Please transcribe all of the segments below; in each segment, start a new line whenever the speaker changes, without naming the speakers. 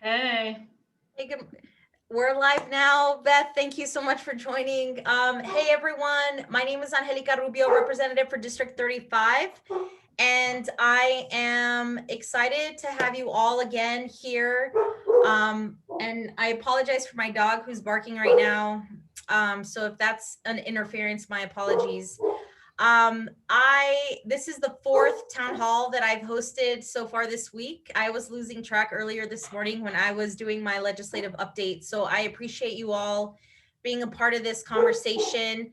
Hey.
Hey, we're live now. Beth, thank you so much for joining. Hey, everyone. My name is Angelica Rubio, representative for District 35. And I am excited to have you all again here. And I apologize for my dog who's barking right now. So if that's an interference, my apologies. This is the fourth town hall that I've hosted so far this week. I was losing track earlier this morning when I was doing my legislative update. So I appreciate you all being a part of this conversation.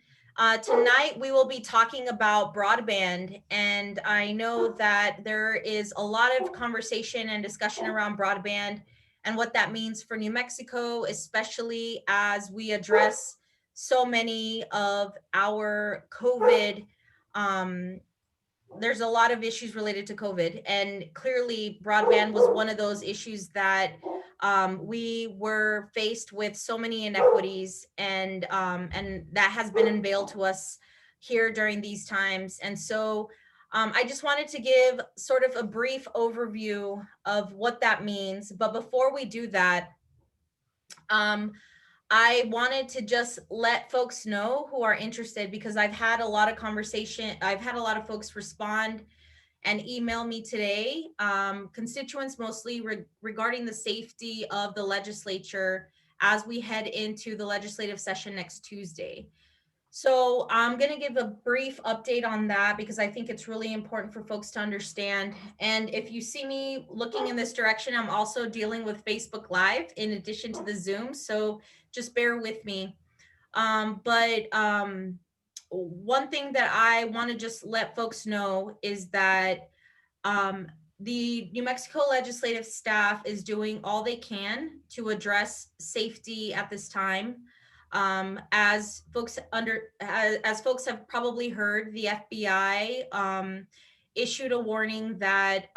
Tonight, we will be talking about broadband, and I know that there is a lot of conversation and discussion around broadband and what that means for New Mexico, especially as we address so many of our COVID. There's a lot of issues related to COVID, and clearly broadband was one of those issues that we were faced with so many inequities, and that has been unveiled to us here during these times. And so I just wanted to give sort of a brief overview of what that means. But before we do that, I wanted to just let folks know who are interested, because I've had a lot of conversation. I've had a lot of folks respond and email me today, constituents mostly regarding the safety of the legislature as we head into the legislative session next Tuesday. So I'm going to give a brief update on that because I think it's really important for folks to understand. And if you see me looking in this direction, I'm also dealing with Facebook Live in addition to the Zoom. So just bear with me. But one thing that I want to just let folks know is that the New Mexico legislative staff is doing all they can to address safety at this time. As folks have probably heard, the FBI issued a warning that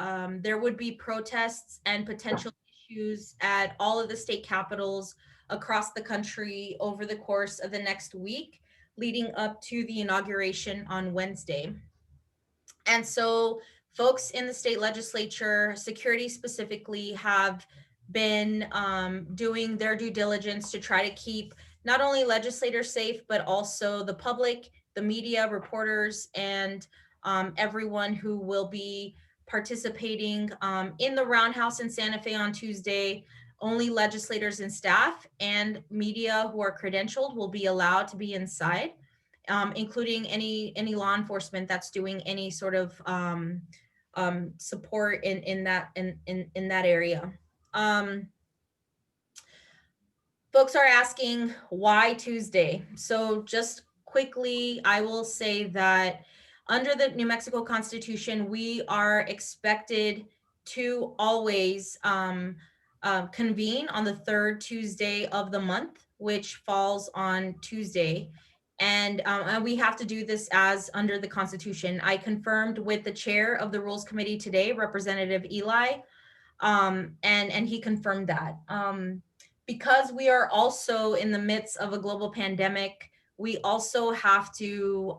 there would be protests and potential issues at all of the state capitals across the country over the course of the next week, leading up to the inauguration on Wednesday. And so folks in the state legislature, security specifically, have been doing their due diligence to try to keep not only legislators safe, but also the public, the media, reporters, and everyone who will be participating in the Roundhouse in Santa Fe on Tuesday. Only legislators and staff and media who are credentialed will be allowed to be inside, including any law enforcement that's doing any sort of support in that area. Folks are asking why Tuesday. So just quickly, I will say that under the New Mexico Constitution, we are expected to always convene on the third Tuesday of the month, which falls on Tuesday. And we have to do this as under the Constitution. I confirmed with the chair of the Rules Committee today, Representative Eli, and he confirmed that. Because we are also in the midst of a global pandemic, we also have to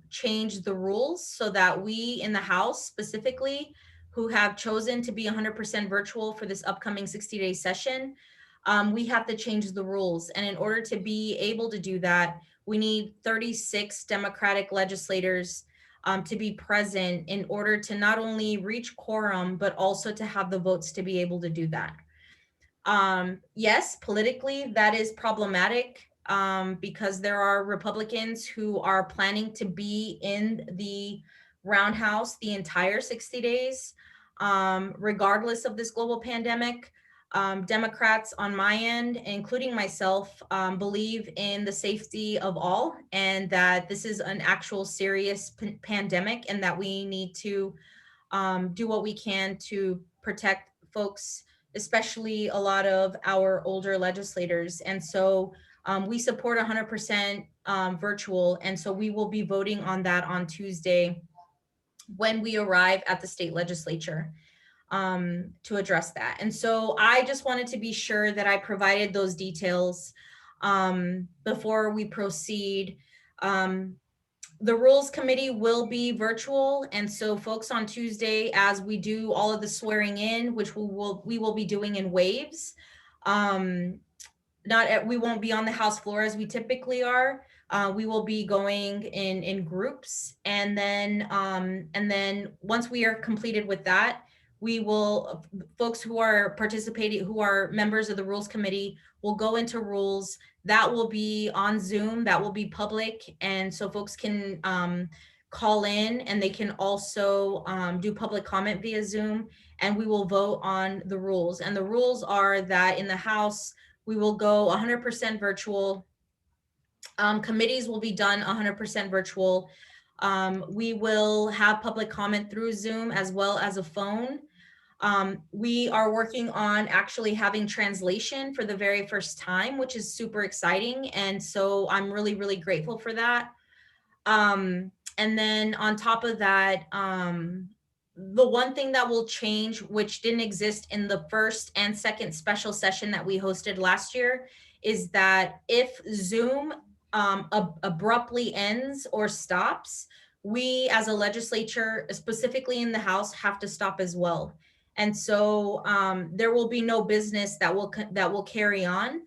change the rules so that we in the House specifically, who have chosen to be 100% virtual for this upcoming 60-day session, we have to change the rules. And in order to be able to do that, we need 36 Democratic legislators to be present in order to not only reach quorum, but also to have the votes to be able to do that. Yes, politically, that is problematic because there are Republicans who are planning to be in the roundhouse the entire 60 days, regardless of this global pandemic. Democrats on my end, including myself, believe in the safety of all and that this is an actual serious pandemic and that we need to do what we can to protect folks, especially a lot of our older legislators. And so we support 100% virtual. And so we will be voting on that on Tuesday when we arrive at the state legislature to address that. And so I just wanted to be sure that I provided those details before we proceed. The Rules Committee will be virtual. And so folks on Tuesday, as we do all of the swearing in, which we will be doing in waves, we won't be on the House floor as we typically are. We will be going in groups. And then once we are completed with that, we will, folks who are participating, who are members of the Rules Committee, will go into rules. That will be on Zoom, that will be public. And so folks can call in and they can also do public comment via Zoom, and we will vote on the rules. And the rules are that in the House, we will go 100% virtual. Committees will be done 100% virtual. We will have public comment through Zoom as well as a phone. We are working on actually having translation for the very first time, which is super exciting. And so I'm really, really grateful for that. And then on top of that, the one thing that will change, which didn't exist in the first and second special session that we hosted last year, is that if Zoom abruptly ends or stops, we as a legislature, specifically in the House, have to stop as well. And so there will be no business that will carry on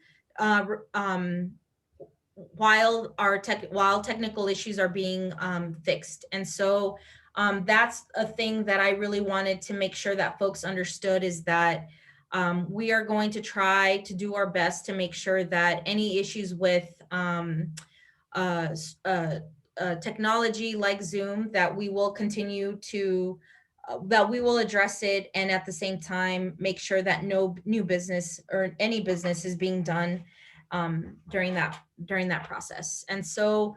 while technical issues are being fixed. And so that's a thing that I really wanted to make sure that folks understood, is that we are going to try to do our best to make sure that any issues with technology like Zoom, that we will continue to that we will address it, and at the same time make sure that no new business or any business is being done during that process. And so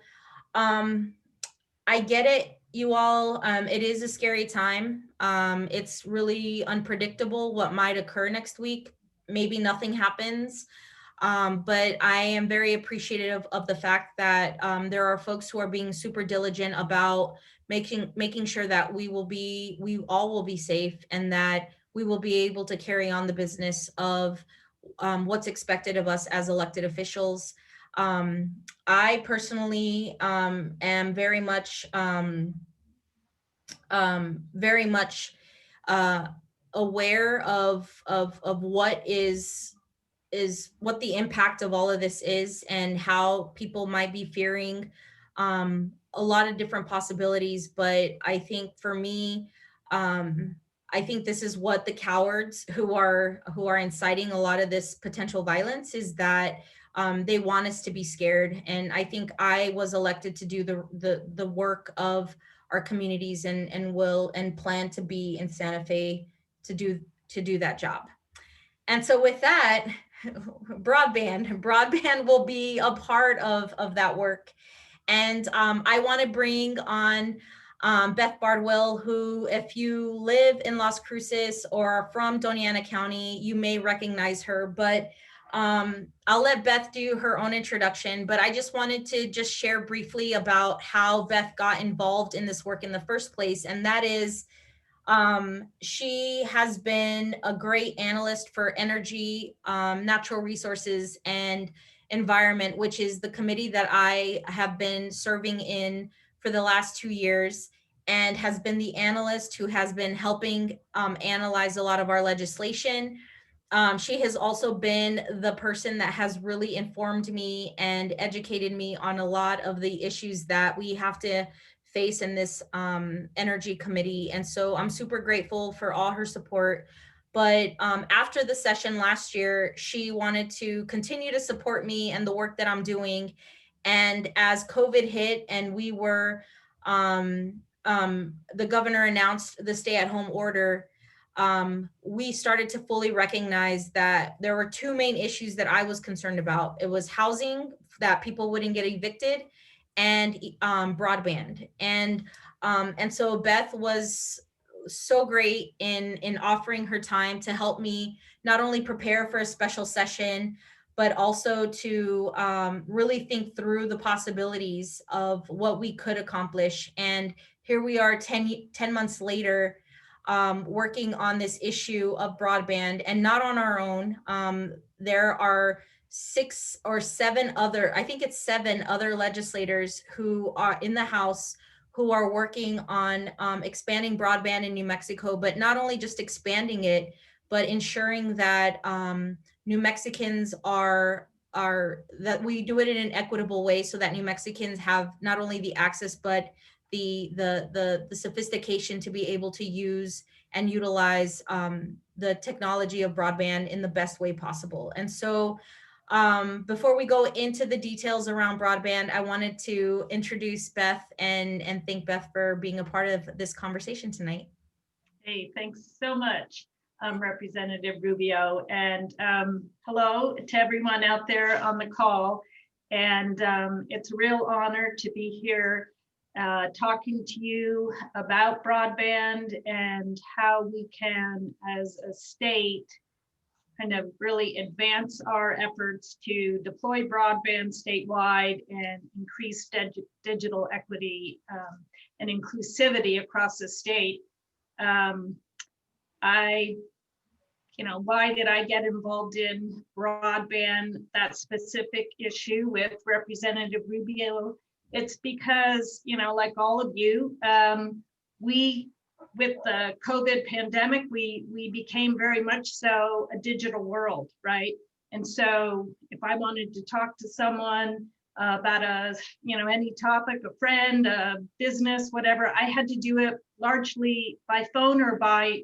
I get it, you all. It is a scary time. It's really unpredictable what might occur next week. Maybe nothing happens. But I am very appreciative of the fact that there are folks who are being super diligent about making sure that we all will be safe, and that we will be able to carry on the business of what's expected of us as elected officials. I personally am very much aware of what the impact of all of this is, and how people might be fearing a lot of different possibilities. But I think for me, I think this is what the cowards who are inciting a lot of this potential violence, is that they want us to be scared. And I think I was elected to do the work of our communities, and will and plan to be in Santa Fe to do that job. And so with that, broadband will be a part of that work. And I want to bring on Beth Bardwell, who, if you live in Las Cruces or are from Doña Ana County, you may recognize her. But I'll let Beth do her own introduction. But I just wanted to just share briefly about how Beth got involved in this work in the first place. And that is, she has been a great analyst for energy, natural resources, and environment, which is the committee that I have been serving in for the last 2 years, and has been the analyst who has been helping analyze a lot of our legislation. She has also been the person that has really informed me and educated me on a lot of the issues that we have to face in this energy committee. And so I'm super grateful for all her support. But after the session last year, she wanted to continue to support me and the work that I'm doing. And as COVID hit and we were, the governor announced the stay-at-home order, we started to fully recognize that there were two main issues that I was concerned about. It was housing, that people wouldn't get evicted, and broadband. And so Beth was so great in offering her time to help me not only prepare for a special session, but also to really think through the possibilities of what we could accomplish. And here we are 10 months later, working on this issue of broadband, and not on our own. There are 6 or 7 other, I think it's 7 other legislators who are in the House who are working on expanding broadband in New Mexico, but not only just expanding it, but ensuring that New Mexicans are that we do it in an equitable way, so that New Mexicans have not only the access, but the sophistication to be able to use and utilize the technology of broadband in the best way possible. And so before we go into the details around broadband, I wanted to introduce Beth and thank Beth for being a part of this conversation tonight.
Hey, thanks so much, Representative Rubio. And hello to everyone out there on the call. And it's a real honor to be here talking to you about broadband and how we can, as a state, kind of really advance our efforts to deploy broadband statewide and increase digital equity and inclusivity across the state. Why did I get involved in broadband, that specific issue with Representative Rubio? It's because, like all of you, with the COVID pandemic, we became very much so a digital world, right? And so if I wanted to talk to someone about any topic, a friend, a business, whatever, I had to do it largely by phone or by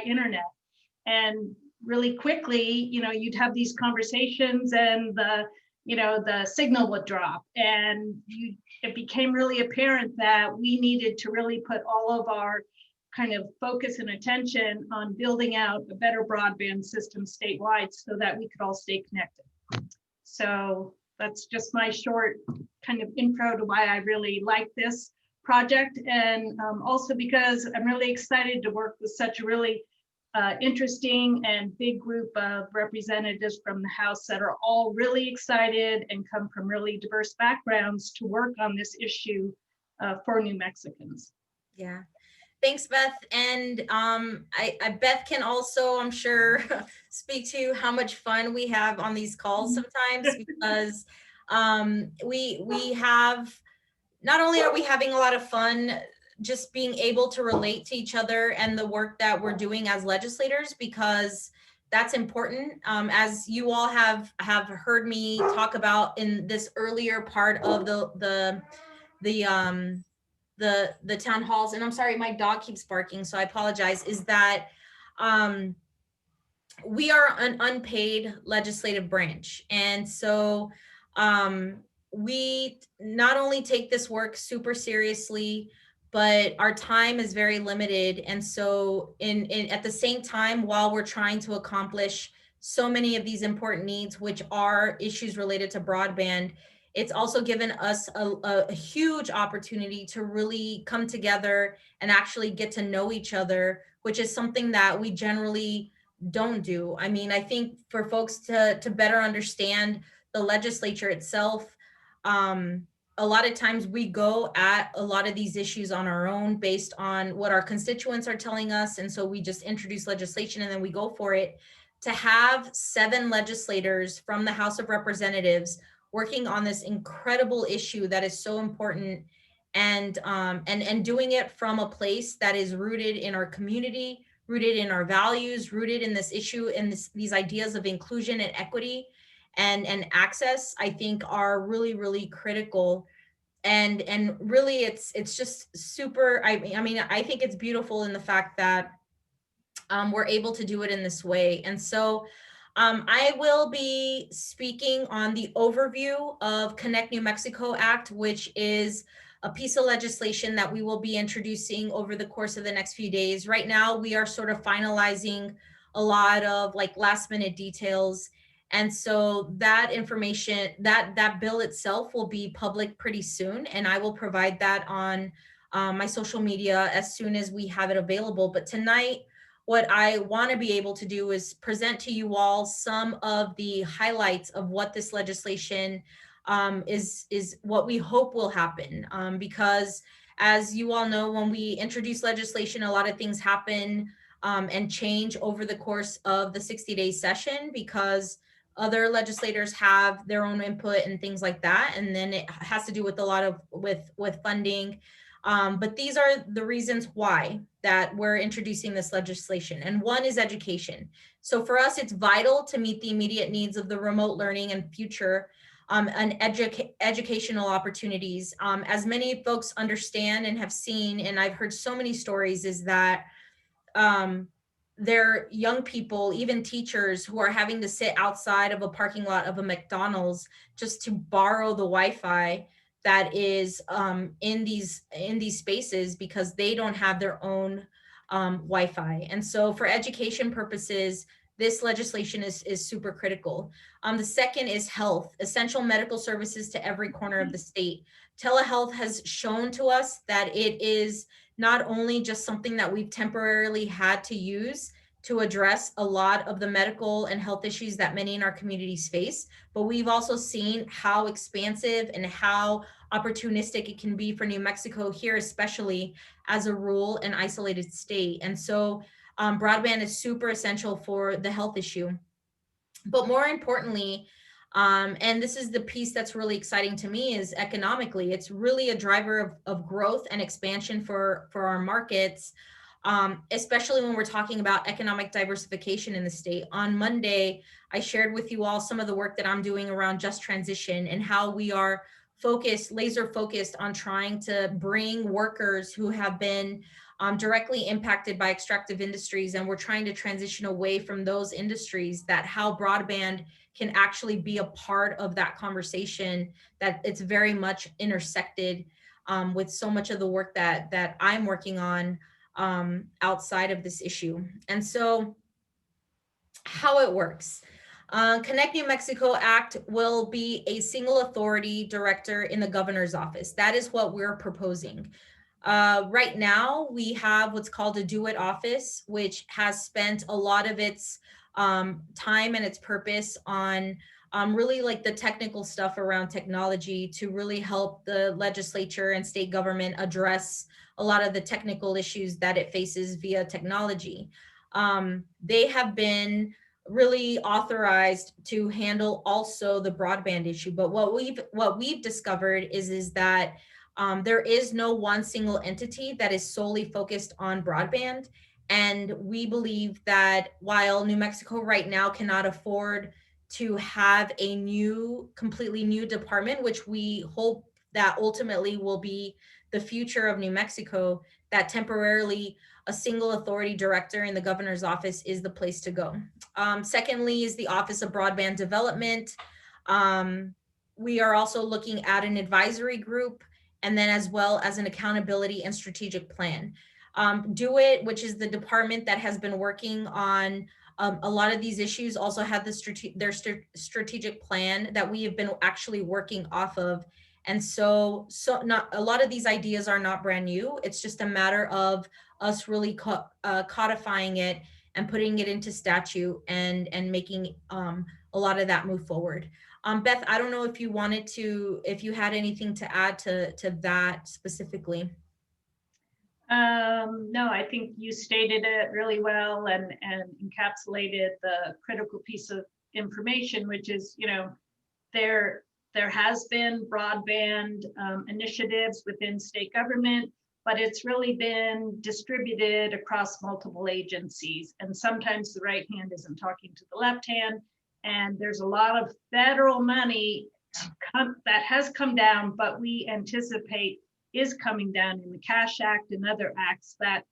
internet. And really quickly, you'd have these conversations and the signal would drop, and it became really apparent that we needed to really put all of our kind of focus and attention on building out a better broadband system statewide so that we could all stay connected. So that's just my short kind of intro to why I really like this project. And also because I'm really excited to work with such a really interesting and big group of representatives from the House that are all really excited and come from really diverse backgrounds to work on this issue for New Mexicans.
Yeah. Thanks, Beth. And Beth can also, I'm sure, speak to how much fun we have on these calls sometimes, because we have, not only are we having a lot of fun just being able to relate to each other and the work that we're doing as legislators, because that's important. As you all have heard me talk about in this earlier part of the town halls, and I'm sorry, my dog keeps barking, so I apologize, is that we are an unpaid legislative branch. And so we not only take this work super seriously, but our time is very limited. And so in at the same time, while we're trying to accomplish so many of these important needs, which are issues related to broadband, it's also given us a huge opportunity to really come together and actually get to know each other, which is something that we generally don't do. I mean, I think for folks to better understand the legislature itself, a lot of times we go at a lot of these issues on our own based on what our constituents are telling us. And so we just introduce legislation and then we go for it. To have 7 legislators from the House of Representatives working on this incredible issue that is so important, and doing it from a place that is rooted in our community, rooted in our values, rooted in this issue and these ideas of inclusion and equity and access, I think are really, really critical. And really it's just super, I mean, I think it's beautiful in the fact that we're able to do it in this way. And so I will be speaking on the overview of Connect New Mexico Act, which is a piece of legislation that we will be introducing over the course of the next few days. Right now, we are sort of finalizing a lot of like last minute details. And so that information, that bill itself will be public pretty soon. And I will provide that on my social media as soon as we have it available. But tonight, what I want to be able to do is present to you all some of the highlights of what this legislation is what we hope will happen. Because as you all know, when we introduce legislation, a lot of things happen and change over the course of the 60-day session because other legislators have their own input and things like that. And then it has to do with a lot of with funding. But these are the reasons why that we're introducing this legislation. And one is education. So for us, it's vital to meet the immediate needs of the remote learning and future and educational opportunities. As many folks understand and have seen, and I've heard so many stories, is that there are young people, even teachers, who are having to sit outside of a parking lot of a McDonald's just to borrow the Wi-Fi that is in these spaces because they don't have their own Wi-Fi. And so for education purposes, this legislation is super critical. The second is health, essential medical services to every corner of the state. Telehealth has shown to us that it is not only just something that we've temporarily had to use to address a lot of the medical and health issues that many in our communities face, but we've also seen how expansive and how opportunistic it can be for New Mexico here, especially as a rural and isolated state. And so broadband is super essential for the health issue. But more importantly, and this is the piece that's really exciting to me, is economically, it's really a driver of growth and expansion for our markets, especially when we're talking about economic diversification in the state. On Monday, I shared with you all some of the work that I'm doing around just transition and how we are laser focused on trying to bring workers who have been directly impacted by extractive industries, and we're trying to transition away from those industries, that how broadband can actually be a part of that conversation, that it's very much intersected with so much of the work that I'm working on outside of this issue. And so how it works. Connect New Mexico Act will be a single authority director in the governor's office. That is what we're proposing. Right now, we have what's called a Do It office, which has spent a lot of its time and its purpose on really like the technical stuff around technology to really help the legislature and state government address a lot of the technical issues that it faces via technology. They have been really authorized to handle also the broadband issue. But what we've discovered is that there is no one single entity that is solely focused on broadband. And we believe that while New Mexico right now cannot afford to have a completely new department, which we hope that ultimately will be the future of New Mexico, that temporarily a single authority director in the governor's office is the place to go. Secondly is the Office of Broadband Development. We are also looking at an advisory group and then as well as an accountability and strategic plan. Do It, which is the department that has been working on a lot of these issues, also had their strategic plan that we have been actually working off of. And so not a lot of these ideas are not brand new. It's just a matter of us really codifying it and putting it into statute and making a lot of that move forward. Beth, I don't know if you if you had anything to add to that specifically.
No, I think you stated it really well and encapsulated the critical piece of information, which is, there has been broadband initiatives within state government, but it's really been distributed across multiple agencies. And sometimes the right hand isn't talking to the left hand. And there's a lot of federal money that has come down, but we anticipate is coming down in the Cash Act and other acts, that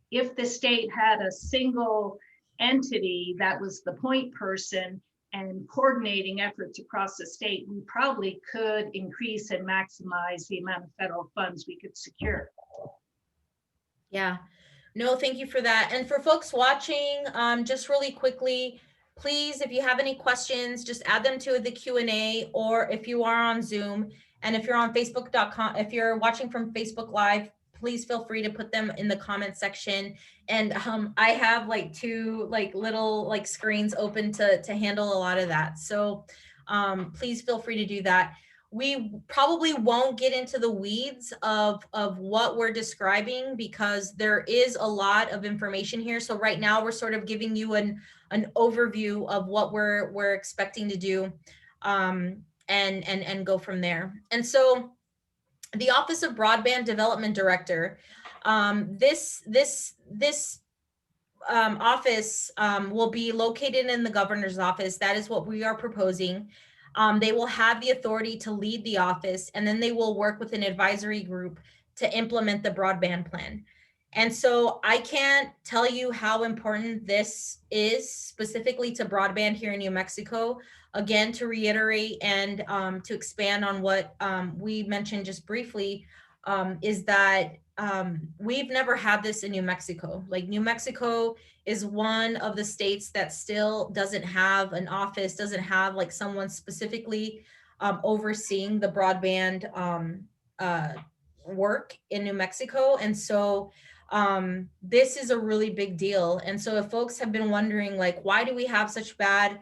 if the state had a single entity that was the point person and coordinating efforts across the state, we probably could increase and maximize the amount of federal funds we could secure.
Yeah, no, thank you for that. And for folks watching, just really quickly, please, if you have any questions, just add them to the Q&A, or if you are on Zoom, and if you're on Facebook.com, if you're watching from Facebook Live, please feel free to put them in the comment section. And I have like two little screens open to handle a lot of that. So please feel free to do that. We probably won't get into the weeds of what we're describing because there is a lot of information here. So right now we're sort of giving you an overview of what we're expecting to do, and go from there. And so the Office of Broadband Development Director, this office will be located in the governor's office. That is what we are proposing. They will have the authority to lead the office, and then they will work with an advisory group to implement the broadband plan. And so I can't tell you how important this is specifically to broadband here in New Mexico. Again, to reiterate and to expand on what we mentioned just briefly, is that we've never had this in New Mexico. Like, New Mexico is one of the states that still doesn't have an office, doesn't have like someone specifically overseeing the broadband work in New Mexico. And so this is a really big deal. And so if folks have been wondering, like, why do we have such bad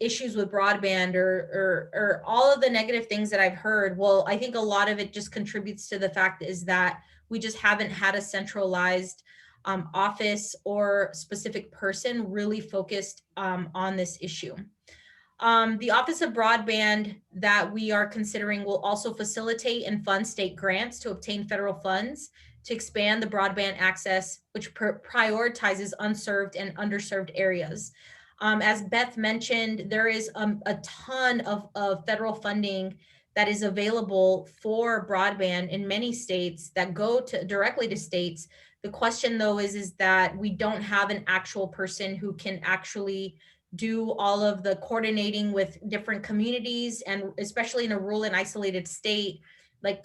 issues with broadband or all of the negative things that I've heard, well, I think a lot of it just contributes to the fact is that we just haven't had a centralized office or specific person really focused on this issue. The Office of Broadband that we are considering will also facilitate and fund state grants to obtain federal funds to expand the broadband access, which prioritizes unserved and underserved areas. As Beth mentioned, there is a ton of federal funding that is available for broadband in many states that go directly to states. The question though is that we don't have an actual person who can actually do all of the coordinating with different communities, and especially in a rural and isolated state, like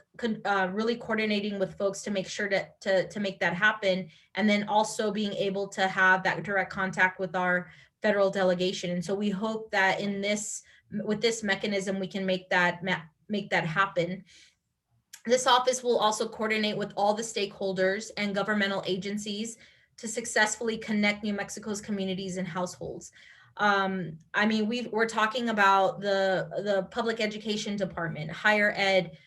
really coordinating with folks to make sure to make that happen. And then also being able to have that direct contact with our federal delegation. And so we hope that with this mechanism, we can make that happen. This office will also coordinate with all the stakeholders and governmental agencies to successfully connect New Mexico's communities and households. I mean, we're talking about the public education department, higher ed,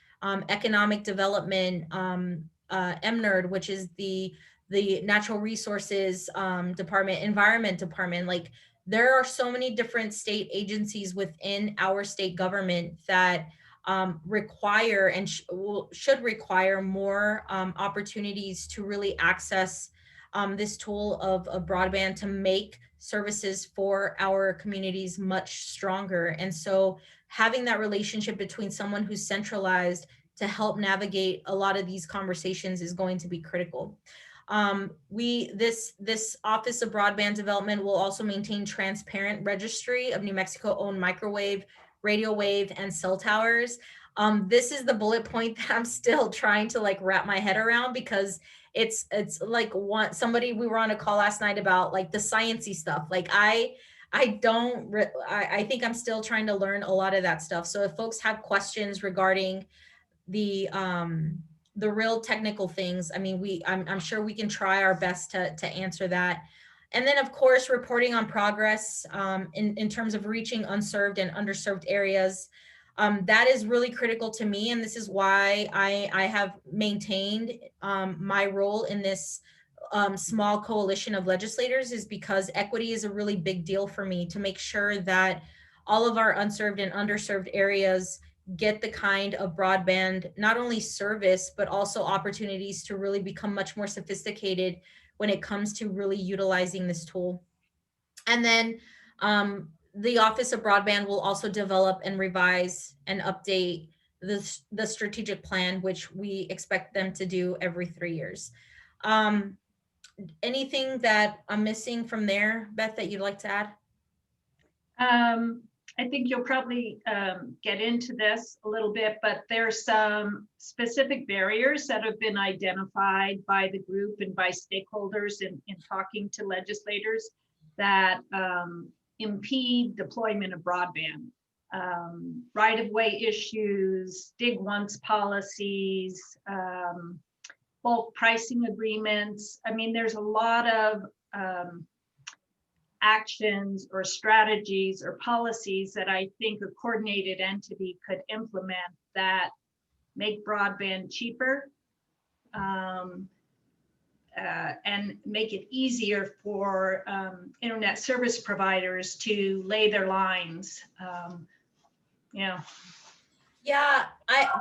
economic development, MNERD, which is the natural resources department, environment department. Like, there are so many different state agencies within our state government that require and should require more opportunities to really access this tool of broadband to make services for our communities much stronger. And so having that relationship between someone who's centralized to help navigate a lot of these conversations is going to be critical. This Office of Broadband Development will also maintain transparent registry of New Mexico owned microwave, radio wave, and cell towers. This is the bullet point that I'm still trying to like wrap my head around, because it's like we were on a call last night about like the sciencey stuff. Like I think I'm still trying to learn a lot of that stuff. So if folks have questions regarding the real technical things, I mean, I'm sure we can try our best to answer that. And then of course, reporting on progress in terms of reaching unserved and underserved areas. That is really critical to me. And this is why I have maintained my role in this small coalition of legislators, is because equity is a really big deal for me, to make sure that all of our unserved and underserved areas get the kind of broadband, not only service, but also opportunities to really become much more sophisticated when it comes to really utilizing this tool. And then the Office of Broadband will also develop and revise and update the strategic plan, which we expect them to do every 3 years. Anything that I'm missing from there, Beth, that you'd like to add?
I think you'll probably get into this a little bit, but there's some specific barriers that have been identified by the group and by stakeholders in talking to legislators that impede deployment of broadband. Right-of-way issues, dig once policies, bulk pricing agreements. I mean, there's a lot of actions or strategies or policies that I think a coordinated entity could implement that make broadband cheaper and make it easier for internet service providers to lay their lines.
Yeah,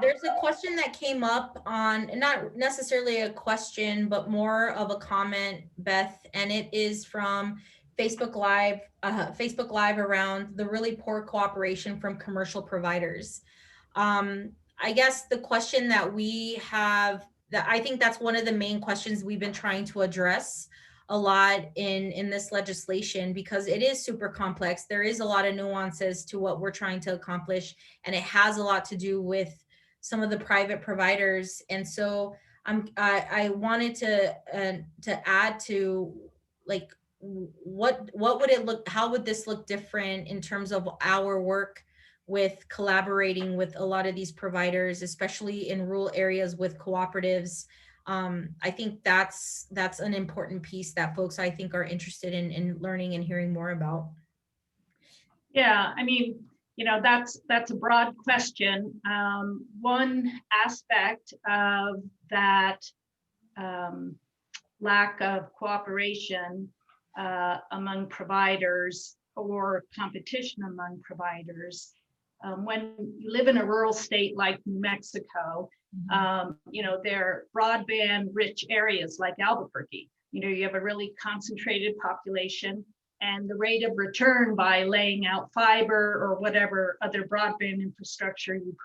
there's a question that came up on, not necessarily a question, but more of a comment, Beth, and it is from Facebook Live around the really poor cooperation from commercial providers. I guess the question that we have, that I think that's one of the main questions we've been trying to address a lot in this legislation, because it is super complex. There is a lot of nuances to what we're trying to accomplish, and it has a lot to do with some of the private providers. And so I wanted to add to, like, what would it look, how would this look different in terms of our work with collaborating with a lot of these providers, especially in rural areas with cooperatives. I think that's an important piece that folks, I think, are interested in learning and hearing more about.
Yeah, I mean, that's a broad question. One aspect of that lack of cooperation among providers or competition among providers, when you live in a rural state like New Mexico, they're broadband rich areas like Albuquerque. You have a really concentrated population, and the rate of return by laying out fiber or whatever other broadband infrastructure you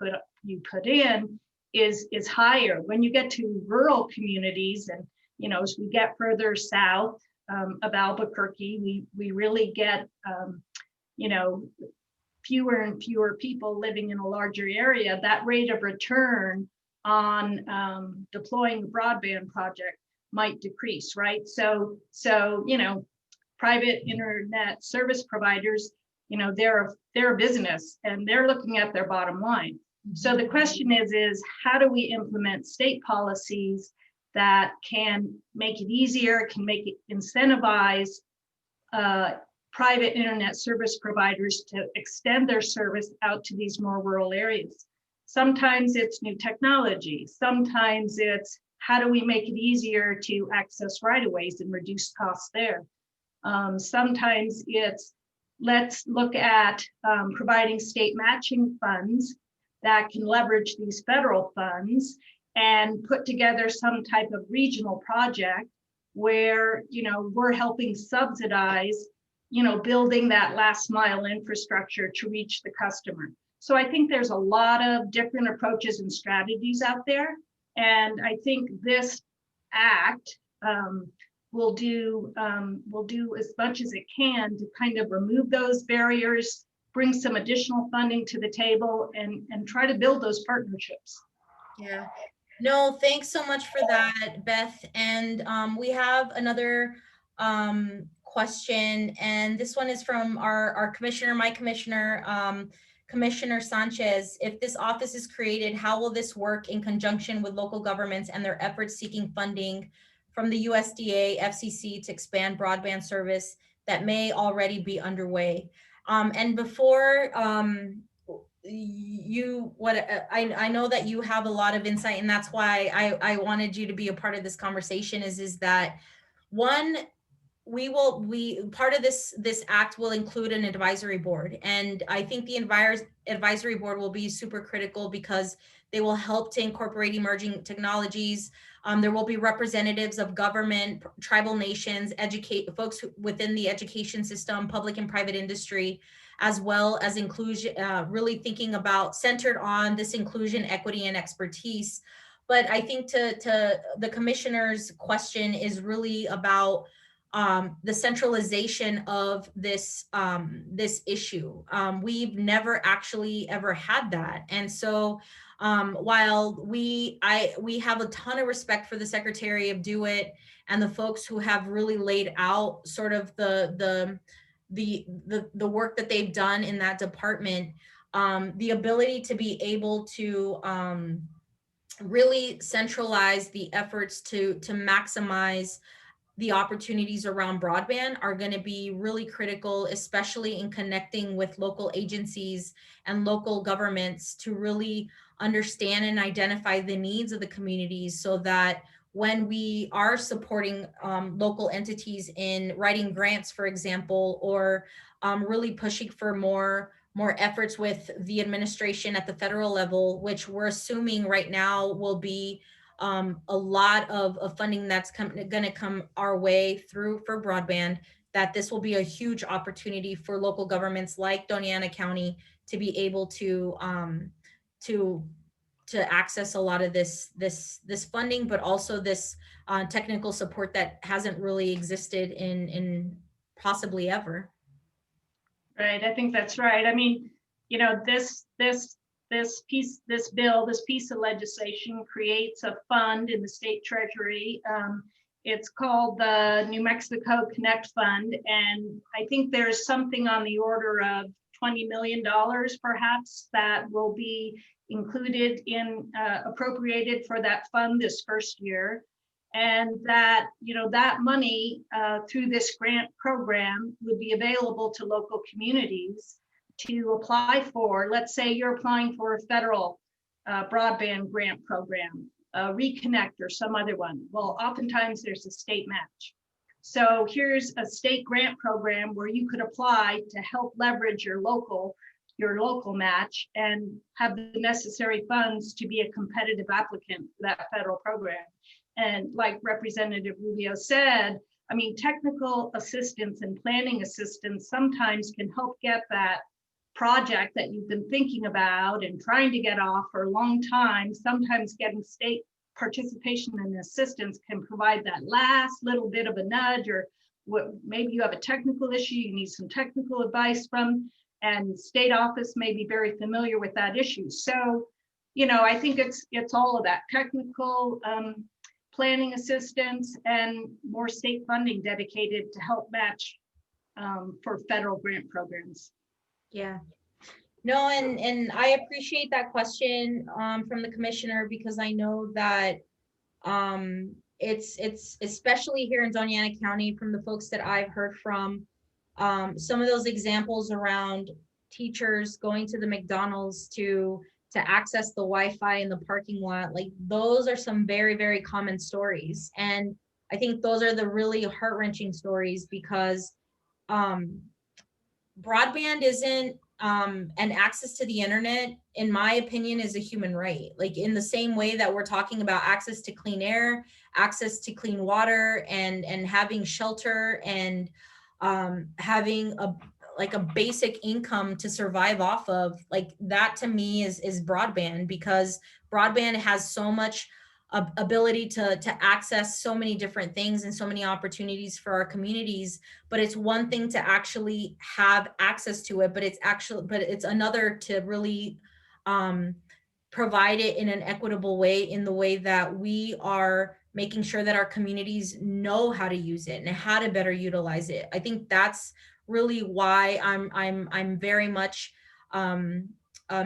put in is higher. When you get to rural communities, and as we get further south of Albuquerque, we really get fewer and fewer people living in a larger area. That rate of return on deploying a broadband project might decrease, right? So private internet service providers, they're a business and they're looking at their bottom line. So the question is how do we implement state policies that can make it easier, can make it incentivize private internet service providers to extend their service out to these more rural areas? Sometimes it's new technology. Sometimes it's how do we make it easier to access right-of-ways and reduce costs there. Sometimes it's let's look at providing state matching funds that can leverage these federal funds and put together some type of regional project where we're helping subsidize building that last mile infrastructure to reach the customer. So I think there's a lot of different approaches and strategies out there. And I think this act will do as much as it can to kind of remove those barriers bring some additional funding to the table and try to build those partnerships.
Yeah. No, thanks so much for that, Beth. And we have another question, and this one is from our commissioner, my commissioner, Commissioner Sanchez. If this office is created, how will this work in conjunction with local governments and their efforts seeking funding from the USDA, FCC to expand broadband service that may already be underway? And before I know that you have a lot of insight, and that's why I wanted you to be a part of this conversation, is that one, we part of this act will include an advisory board, and I think the advisory board will be super critical because they will help to incorporate emerging technologies. There will be representatives of government, tribal nations, folks within the education system, public and private industry, as well as inclusion, really thinking about centered on this inclusion, equity, and expertise. But I think to the commissioner's question is really about the centralization of this this issue. We've never actually ever had that, and so while we have a ton of respect for the Secretary of DeWitt and the folks who have really laid out sort of the work that they've done in that department, the ability to be able to really centralize the efforts to maximize the opportunities around broadband are going to be really critical, especially in connecting with local agencies and local governments to really understand and identify the needs of the communities, so that when we are supporting local entities in writing grants, for example, or really pushing for more efforts with the administration at the federal level, which we're assuming right now will be a lot of funding that's going to come our way through for broadband, that this will be a huge opportunity for local governments like Doña Ana County to be able to access a lot of this funding, but also this technical support that hasn't really existed in possibly ever.
Right, I think that's right. I mean, you know, this piece of legislation creates a fund in the state treasury. It's called the New Mexico Connect Fund, and I think there's something on the order of $20 million perhaps that will be included in appropriated for that fund this first year. And that, you know, that money through this grant program would be available to local communities to apply for. Let's say you're applying for a federal broadband grant program, Reconnect or some other one. Well, oftentimes there's a state match. So here's a state grant program where you could apply to help leverage your local match and have the necessary funds to be a competitive applicant for that federal program. And like Representative Rubio said, I mean, technical assistance and planning assistance sometimes can help get that project that you've been thinking about and trying to get off for a long time. Sometimes getting state participation and assistance can provide that last little bit of a nudge, or maybe you have a technical issue, you need some technical advice from, and state office may be very familiar with that issue. So, you know, I think it's all of that technical planning assistance and more state funding dedicated to help match for federal grant programs.
Yeah. No, and I appreciate that question from the commissioner, because I know that it's especially here in Doña Ana County, from the folks that I've heard from, some of those examples around teachers going to the McDonald's to access the Wi-Fi in the parking lot, like those are some very, very common stories. And I think those are the really heart-wrenching stories, because broadband isn't and access to the internet, in my opinion, is a human right. Like in the same way that we're talking about access to clean air, access to clean water, and having shelter, and having a basic income to survive off of, like that to me is broadband, because broadband has so much ability to access so many different things and so many opportunities for our communities. But it's one thing to actually have access to it, but it's another to really provide it in an equitable way, in the way that we are making sure that our communities know how to use it and how to better utilize it. I think that's really why I'm very much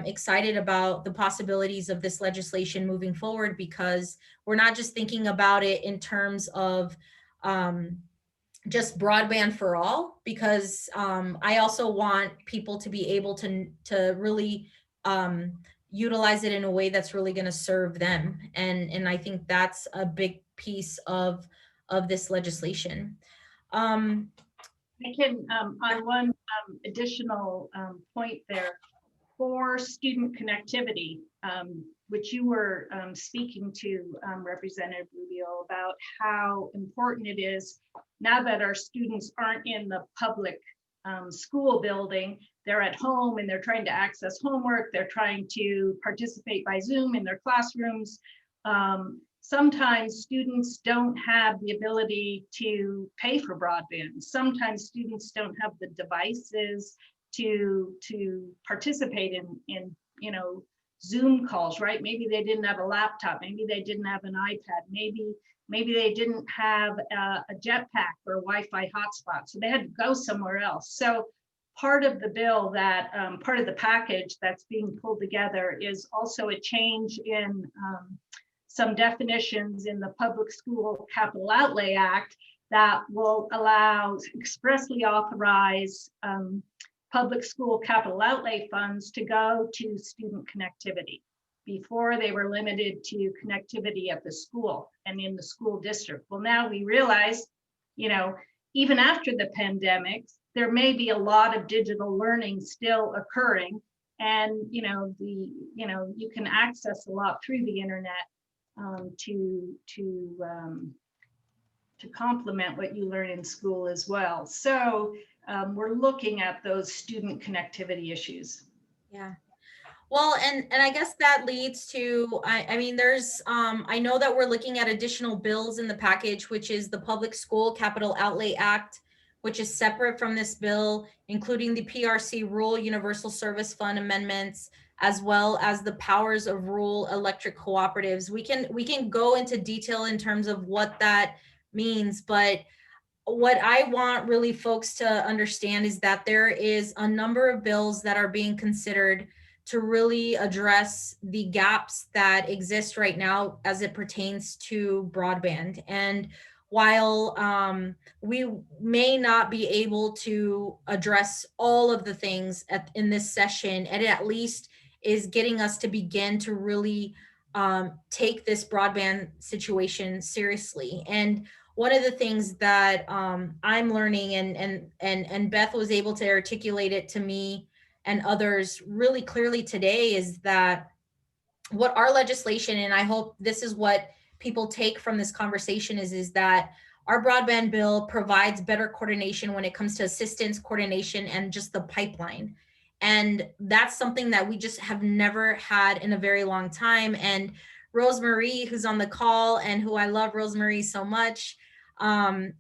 excited about the possibilities of this legislation moving forward, because we're not just thinking about it in terms of just broadband for all, because I also want people to be able to really utilize it in a way that's really going to serve them, and I think that's a big piece of this legislation.
I can, on one additional point there, for student connectivity, which you were speaking to, Representative Rubio, about how important it is now that our students aren't in the public school building, they're at home and they're trying to access homework, they're trying to participate by Zoom in their classrooms. Sometimes students don't have the ability to pay for broadband. Sometimes students don't have the devices to participate in Zoom calls, right? Maybe they didn't have a laptop, maybe they didn't have an iPad, maybe they didn't have a jetpack or a Wi-Fi hotspot, so they had to go somewhere else. So part of the bill that part of the package that's being pulled together is also a change in some definitions in the Public School Capital Outlay Act that will allow, expressly authorize public school capital outlay funds to go to student connectivity. Before, they were limited to connectivity at the school and in the school district. Well, now we realize, even after the pandemic, there may be a lot of digital learning still occurring, and you can access a lot through the internet to complement what you learn in school as well. So we're looking at those student connectivity issues.
Yeah. Well, and I guess that leads to, I mean, there's, I know that we're looking at additional bills in the package, which is the Public School Capital Outlay Act, which is separate from this bill, including the PRC Rural Universal Service Fund amendments, as well as the powers of rural electric cooperatives. We can go into detail in terms of what that means, but what I want really folks to understand is that there is a number of bills that are being considered to really address the gaps that exist right now as it pertains to broadband. And while we may not be able to address all of the things in this session, it at least is getting us to begin to really take this broadband situation seriously. And one of the things that I'm learning, and Beth was able to articulate it to me and others really clearly today, is that what our legislation, and I hope this is what people take from this conversation, is that our broadband bill provides better coordination when it comes to assistance, coordination, and just the pipeline. And that's something that we just have never had in a very long time. And Rosemarie, who's on the call, and who I love Rosemarie so much, and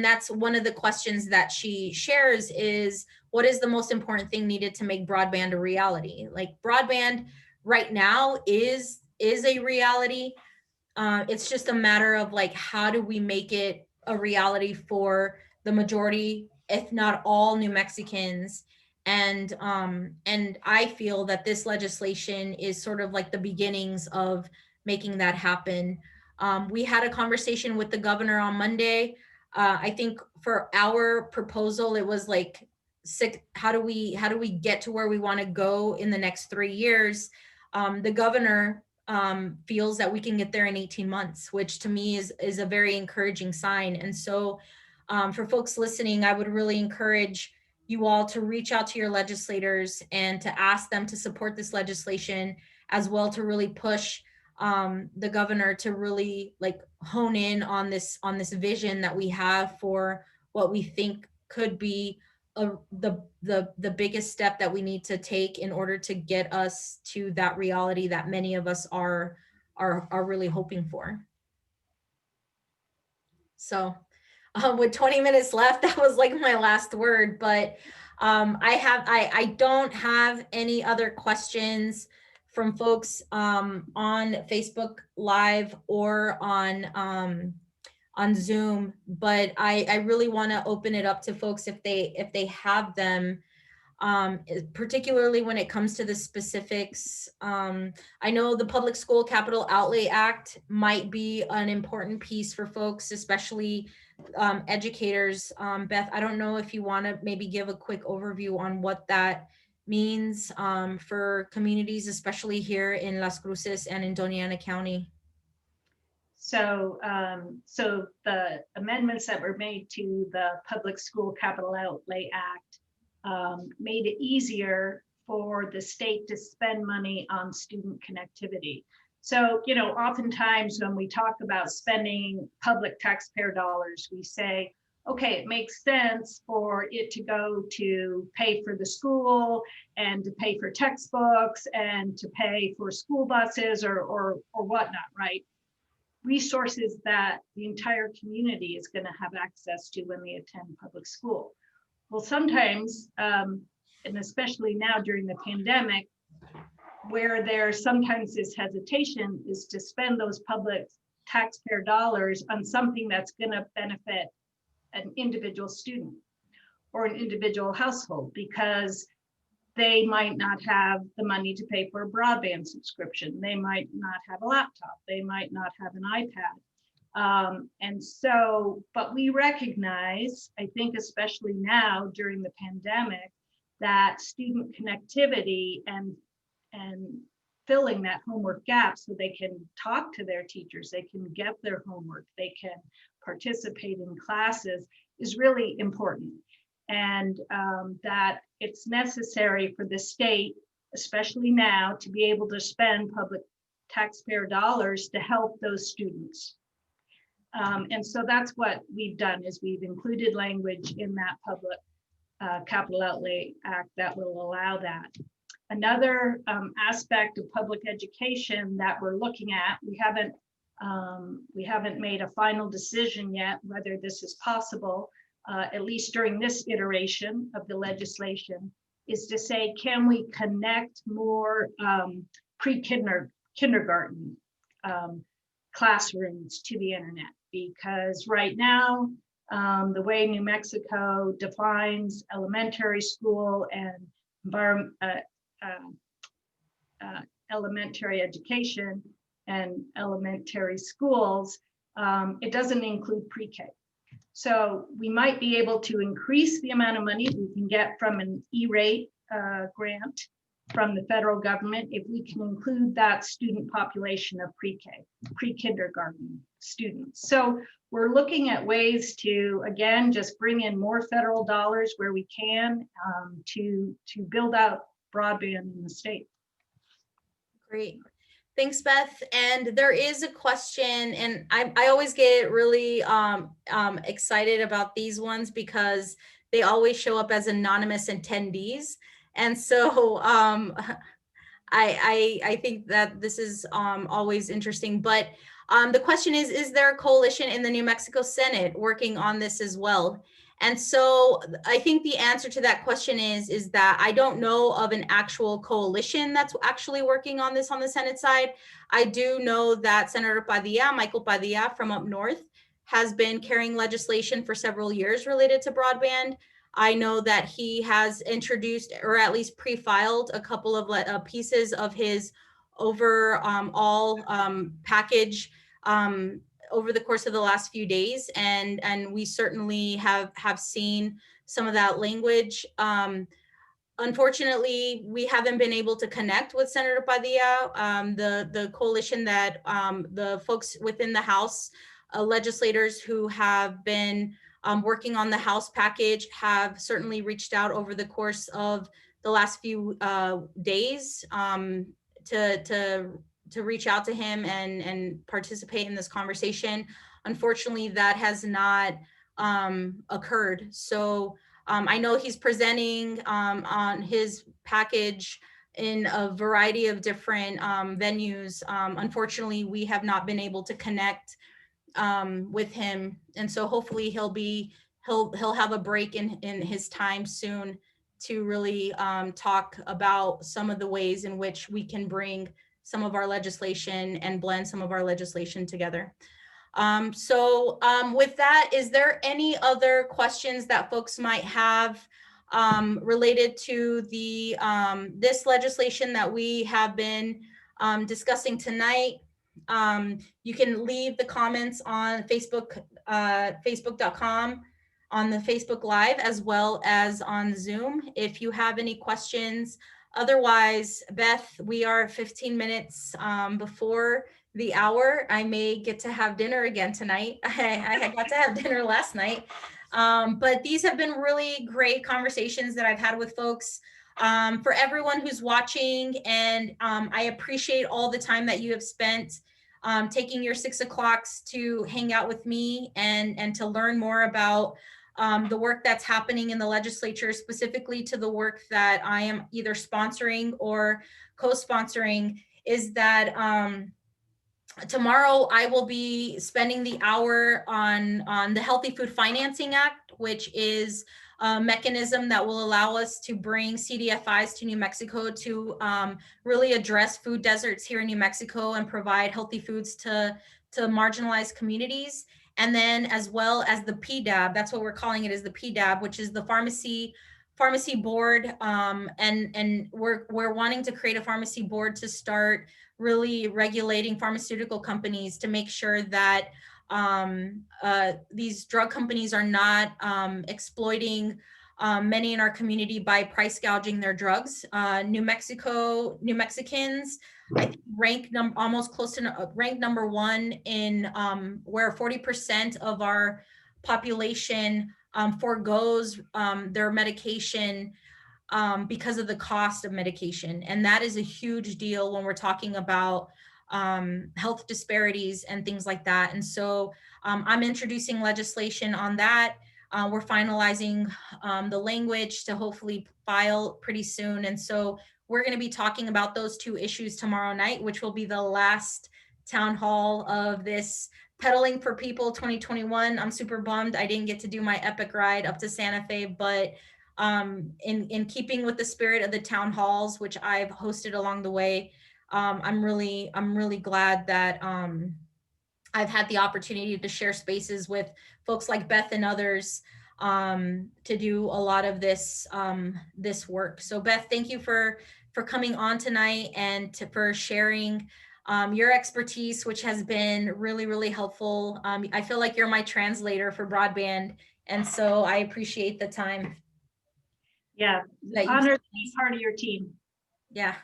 that's one of the questions that she shares, is what is the most important thing needed to make broadband a reality? Like, broadband right now is a reality. It's just a matter of like, how do we make it a reality for the majority, if not all, New Mexicans? And I feel that this legislation is sort of like the beginnings of making that happen. We had a conversation with the governor on Monday. I think for our proposal, it was like, how do we get to where we want to go in the next 3 years? The governor feels that we can get there in 18 months, which to me is a very encouraging sign. And so for folks listening, I would really encourage you all to reach out to your legislators and to ask them to support this legislation, as well to really push the governor to really like hone in on this vision that we have for what we think could be the biggest step that we need to take in order to get us to that reality that many of us are are really hoping for. So with 20 minutes left, that was like my last word, but I don't have any other questions from folks on Facebook Live or on Zoom, but I really want to open it up to folks if they have them, particularly when it comes to the specifics. I know the Public School Capital Outlay Act might be an important piece for folks, especially educators. Beth, I don't know if you want to maybe give a quick overview on what that means for communities, especially here in Las Cruces and in Doña Ana County.
So, so the amendments that were made to the Public School Capital Outlay Act made it easier for the state to spend money on student connectivity. So, you know, oftentimes when we talk about spending public taxpayer dollars, we say, okay, it makes sense for it to go to pay for the school and to pay for textbooks and to pay for school buses or whatnot, right? Resources that the entire community is going to have access to when they attend public school. Well, sometimes, and especially now during the pandemic, where there sometimes is hesitation is to spend those public taxpayer dollars on something that's going to benefit an individual student or an individual household, because they might not have the money to pay for a broadband subscription. They might not have a laptop. They might not have an iPad. And so, but we recognize, I think, especially now during the pandemic, that student connectivity and filling that homework gap so they can talk to their teachers, they can get their homework, they can participate in classes is really important. And that it's necessary for the state, especially now, to be able to spend public taxpayer dollars to help those students. And so that's what we've done, is we've included language in that Public Capital Outlay Act that will allow that. Another aspect of public education that we're looking at, we haven't made a final decision yet whether this is possible, at least during this iteration of the legislation, is to say, can we connect more pre-kindergarten classrooms to the internet? Because right now, the way New Mexico defines elementary school and elementary education and elementary schools, it doesn't include pre-K. So we might be able to increase the amount of money we can get from an E-rate grant from the federal government if we can include that student population of pre-K, pre-kindergarten students. So we're looking at ways to, again, just bring in more federal dollars where we can to build out broadband in the state.
Great. Thanks, Beth. And there is a question, and I always get really excited about these ones because they always show up as anonymous attendees. And so I think that this is always interesting. But the question is there a coalition in the New Mexico Senate working on this as well? And so I think the answer to that question is that I don't know of an actual coalition that's actually working on this on the Senate side. I do know that Senator Michael Padilla from up north has been carrying legislation for several years related to broadband. I know that he has introduced, or at least pre-filed, a couple of pieces of his overall package over the course of the last few days, and we certainly have seen some of that language. Unfortunately, we haven't been able to connect with Senator Padilla. The coalition that the folks within the House, legislators who have been working on the House package, have certainly reached out over the course of the last few days to reach out to him and participate in this conversation. Unfortunately, that has not occurred. So I know he's presenting on his package in a variety of different venues. Unfortunately, we have not been able to connect with him, and so hopefully he'll have a break in his time soon to really talk about some of the ways in which we can bring some of our legislation and blend some of our legislation together. With that, is there any other questions that folks might have related to the this legislation that we have been discussing tonight? You can leave the comments on Facebook, facebook.com, on the Facebook Live, as well as on Zoom if you have any questions. Otherwise, Beth, we are 15 minutes before the hour. I may get to have dinner again tonight. I got to have dinner last night. But these have been really great conversations that I've had with folks. For everyone who's watching, and I appreciate all the time that you have spent taking your 6 o'clocks to hang out with me and to learn more about the work that's happening in the legislature, specifically to the work that I am either sponsoring or co-sponsoring, is that tomorrow I will be spending the hour on the Healthy Food Financing Act, which is a mechanism that will allow us to bring CDFIs to New Mexico to really address food deserts here in New Mexico and provide healthy foods to marginalized communities. And then as well as the PDAB, that's what we're calling it, is the PDAB, which is the pharmacy board. And we're wanting to create a pharmacy board to start really regulating pharmaceutical companies to make sure that these drug companies are not exploiting many in our community by price gouging their drugs. New Mexicans, I think, almost close to rank number one in where 40% of our population forgoes their medication because of the cost of medication. And that is a huge deal when we're talking about health disparities and things like that. And so I'm introducing legislation on that. We're finalizing the language to hopefully file pretty soon. And so we're going to be talking about those two issues tomorrow night, which will be the last town hall of this Pedaling for People 2021. I'm super bummed I didn't get to do my epic ride up to Santa Fe, but in keeping with the spirit of the town halls, which I've hosted along the way, I'm really glad that I've had the opportunity to share spaces with folks like Beth and others to do a lot of this this work. So Beth, thank you for coming on tonight and for sharing your expertise, which has been really helpful. I feel like you're my translator for broadband, and so I appreciate the time.
Yeah, honored to be part of your team.
Yeah.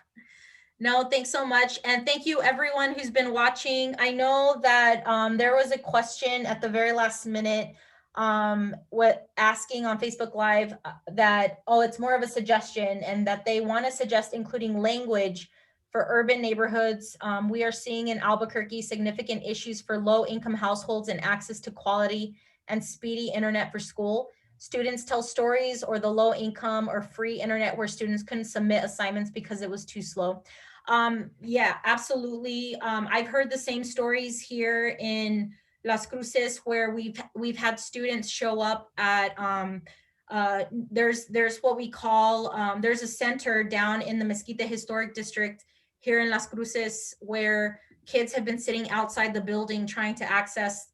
No, thanks so much. And thank you everyone who's been watching. I know that there was a question at the very last minute asking on Facebook Live that, oh, it's more of a suggestion, and that they want to suggest including language for urban neighborhoods. We are seeing in Albuquerque significant issues for low income households and access to quality and speedy internet for school. Students tell stories or the low income or free internet where students couldn't submit assignments because it was too slow. Yeah, absolutely. I've heard the same stories here in Las Cruces where we've had students show up at there's what we call there's a center down in the Mezquita Historic District here in Las Cruces where kids have been sitting outside the building trying to access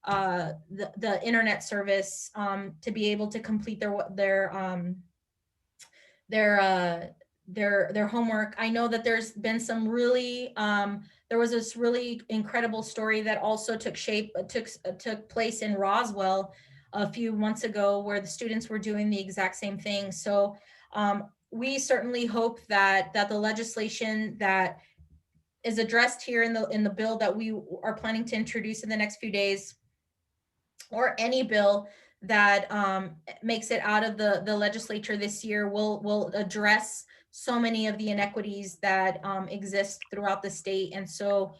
the internet service to be able to complete their homework. I know that there's been some really there was this really incredible story that also took place in Roswell a few months ago where the students were doing the exact same thing. So we certainly hope that the legislation that is addressed here in the bill that we are planning to introduce in the next few days, or any bill that makes it out of the legislature this year, will address so many of the inequities that exist throughout the state. And so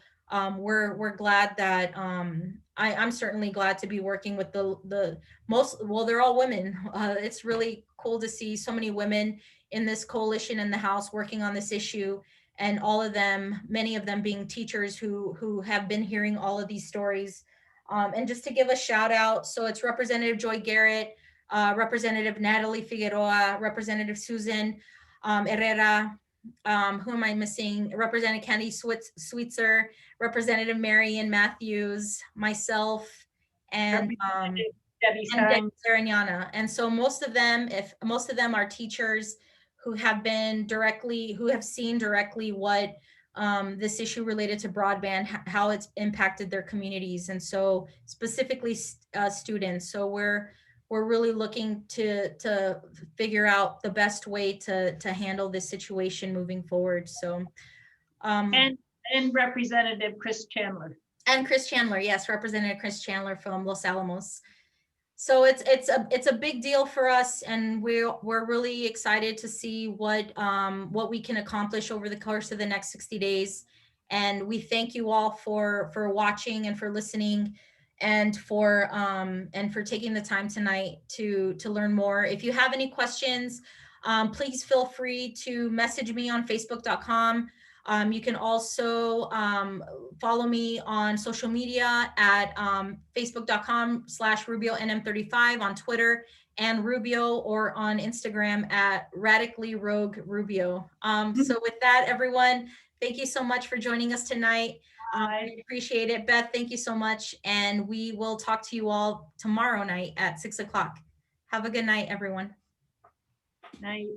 we're glad that I'm certainly glad to be working with the most, well, they're all women. It's really cool to see so many women in this coalition in the House working on this issue, and all of them, many of them being teachers who have been hearing all of these stories. And just to give a shout out, so it's Representative Joy Garrett, Representative Natalie Figueroa, Representative Susan Herrera, who am I missing? Representative Candy Sweetser, Representative Marion Matthews, myself, and
Representative Debbie
and
Stein.
Sarignana. And so most of them, if most of them are teachers who have seen directly what this issue related to broadband, how it's impacted their communities. And so specifically students. So we're really looking to figure out the best way to handle this situation moving forward. So
And Representative Chris Chandler.
And Chris Chandler, yes, Representative Chris Chandler from Los Alamos. So it's a big deal for us, and we're really excited to see what we can accomplish over the course of the next 60 days. And we thank you all for watching and for listening, and for taking the time tonight to learn more. If you have any questions, please feel free to message me on Facebook.com. You can also follow me on social media at facebook.com/RubioNM35 on Twitter, and Rubio, or on Instagram at RadicallyRogueRubio. So with that, everyone, thank you so much for joining us tonight. I appreciate it. Beth, thank you so much. And we will talk to you all tomorrow night at 6 o'clock. Have a good night, everyone.
Night.